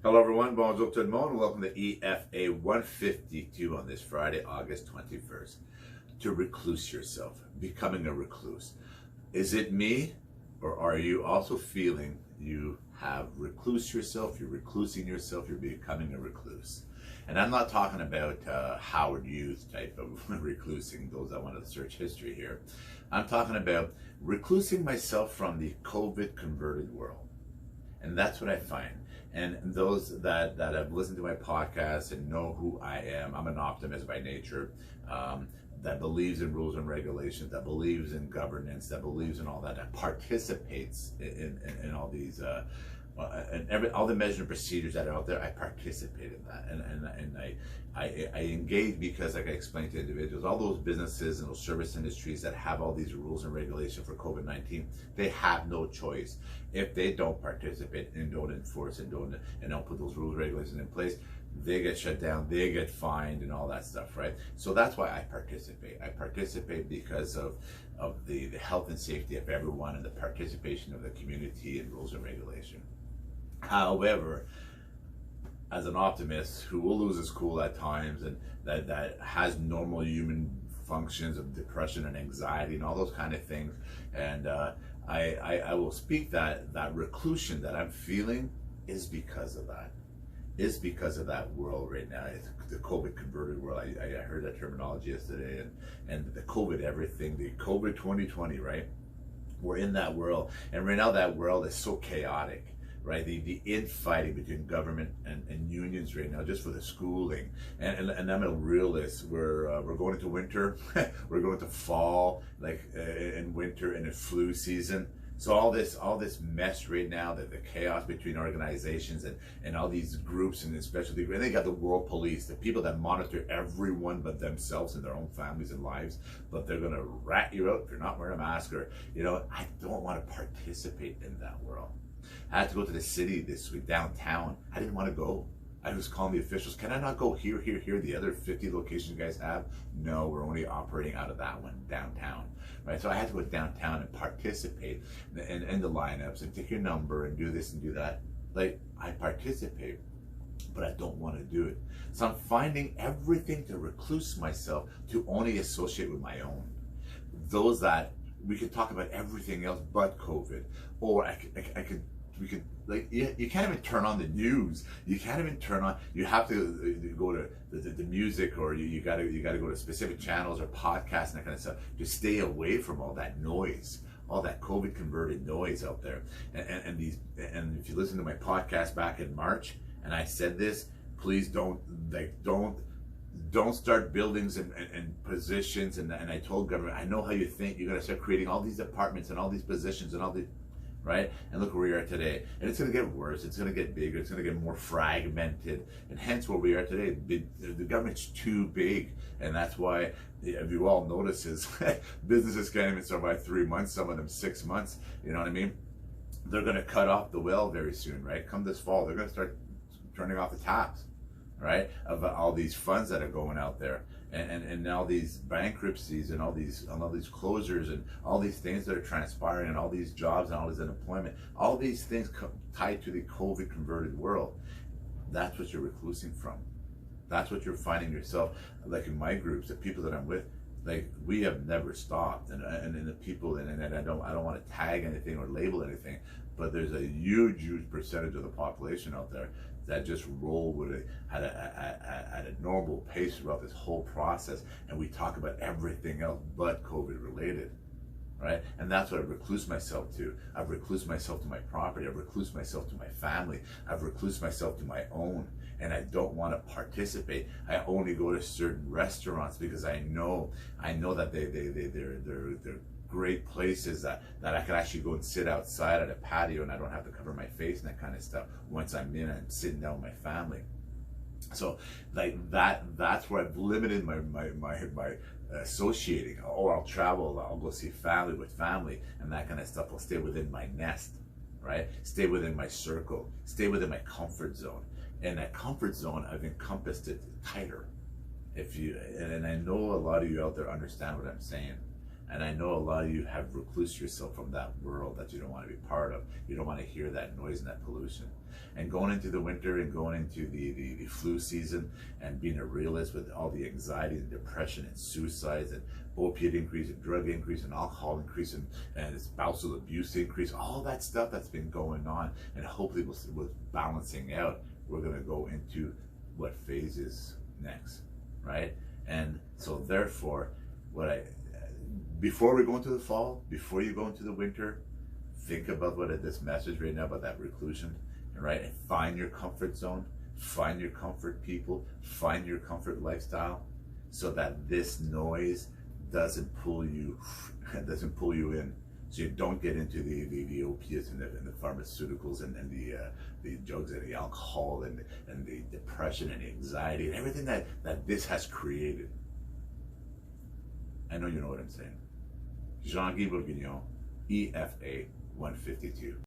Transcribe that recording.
Hello everyone, bonjour tout le monde. Welcome to EFA152 on this Friday, August 21st. To recluse yourself, becoming a recluse. Is it me, or are you also feeling you have recluse yourself, you're reclusing yourself, you're becoming a recluse? And I'm not talking about Howard Hughes type of reclusing, those that want to search history here. I'm talking about reclusing myself from the Covid converted world. And that's what I find. And those that have listened to my podcast and know who I am, I'm an optimist by nature, that believes in rules and regulations, that believes in governance, that believes in all that participates in all these, and all the measures and procedures that are out there. I participate in that, and I engage because, like I explained to individuals, all those businesses and those service industries that have all these rules and regulations for COVID-19, they have no choice. If they don't participate and don't enforce and don't put those rules and regulations in place, they get shut down, they get fined and all that stuff, right? So that's why I participate. I participate because of the health and safety of everyone and the participation of the community in rules and regulation. However, as an optimist who will lose his cool at times and that has normal human functions of depression and anxiety and all those kind of things, and I will speak that reclusion that I'm feeling is because of that. Is because of that world right now. It's the COVID converted world. I heard that terminology yesterday, and the COVID everything, the COVID 2020, right? We're in that world, and right now that world is so chaotic, right? The infighting between government and unions right now, just for the schooling, and I'm a realist. We're going into winter, we're going to fall, like in winter and in flu season. So all this mess right now, the chaos between organizations and all these groups, and especially, and they got the world police, the people that monitor everyone but themselves and their own families and lives, but they're gonna rat you out if you're not wearing a mask, or, you know, I don't want to participate in that world. I had to go to the city this week, downtown. I didn't want to go. I was calling the officials, can I not go here, the other 50 locations you guys have? No, we're only operating out of that one, downtown, right? So I had to go downtown and participate in the lineups and take your number and do this and do that. Like, I participate, but I don't want to do it. So I'm finding everything to recluse myself, to only associate with my own. Those that, we could talk about everything else but COVID, or we could, like, you can't even turn on the news. You can't even turn on, you have to go to the music, or you gotta go to specific channels or podcasts and that kind of stuff to stay away from all that noise, all that COVID converted noise out there. And if you listen to my podcast back in March, and I said this, please don't start buildings and positions, and I told government, I know how you think, you're gonna start creating all these departments and all these positions and all these, right? And look where we are today. And it's going to get worse. It's going to get bigger. It's going to get more fragmented. And hence where we are today. The government's too big. And that's why, if you all notice, is businesses can't even survive 3 months, some of them 6 months. You know what I mean? They're going to cut off the well very soon, right? Come this fall, they're going to start turning off the taps, right? Of all these funds that are going out there. And now these bankruptcies and all these closures and all these things that are transpiring, and all these jobs and all this unemployment, all these things tied to the COVID converted world. That's what you're reclusing from. That's what you're finding yourself. Like in my groups, the people that I'm with, like, we have never stopped, and the people, and I don't want to tag anything or label anything, but there's a huge percentage of the population out there that just roll with it at a normal pace throughout this whole process, and we talk about everything else but COVID related, right? And that's what I've reclused myself to. I've reclused myself to my property. I've reclused myself to my family. I've reclused myself to my own, and I don't want to participate. I only go to certain restaurants because I know that they're great places that I can actually go and sit outside at a patio, and I don't have to cover my face and that kind of stuff. Once I'm in, I'm sitting down with my family. So like that's where I've limited my associating. Oh, I'll travel, I'll go see family with family and that kind of stuff. I'll stay within my nest, right? Stay within my circle, stay within my comfort zone. And that comfort zone, I've encompassed it tighter. And I know a lot of you out there understand what I'm saying. And I know a lot of you have reclused yourself from that world that you don't want to be part of. You don't want to hear that noise and that pollution. And going into the winter and going into the flu season and being a realist with all the anxiety and depression and suicides and opiate increase and drug increase and alcohol increase and spousal abuse increase, all that stuff that's been going on, and hopefully with balancing out, we're going to go into what phase is next, right? And so therefore, before we go into the fall, before you go into the winter, think about this message right now about that reclusion, right? And find your comfort zone, find your comfort people, find your comfort lifestyle, so that this noise doesn't pull you in, so you don't get into the opiates and the pharmaceuticals and the drugs and the alcohol and the depression and the anxiety and everything that this has created. I know you know what I'm saying. Jean-Guy Bourguignon, EFA152.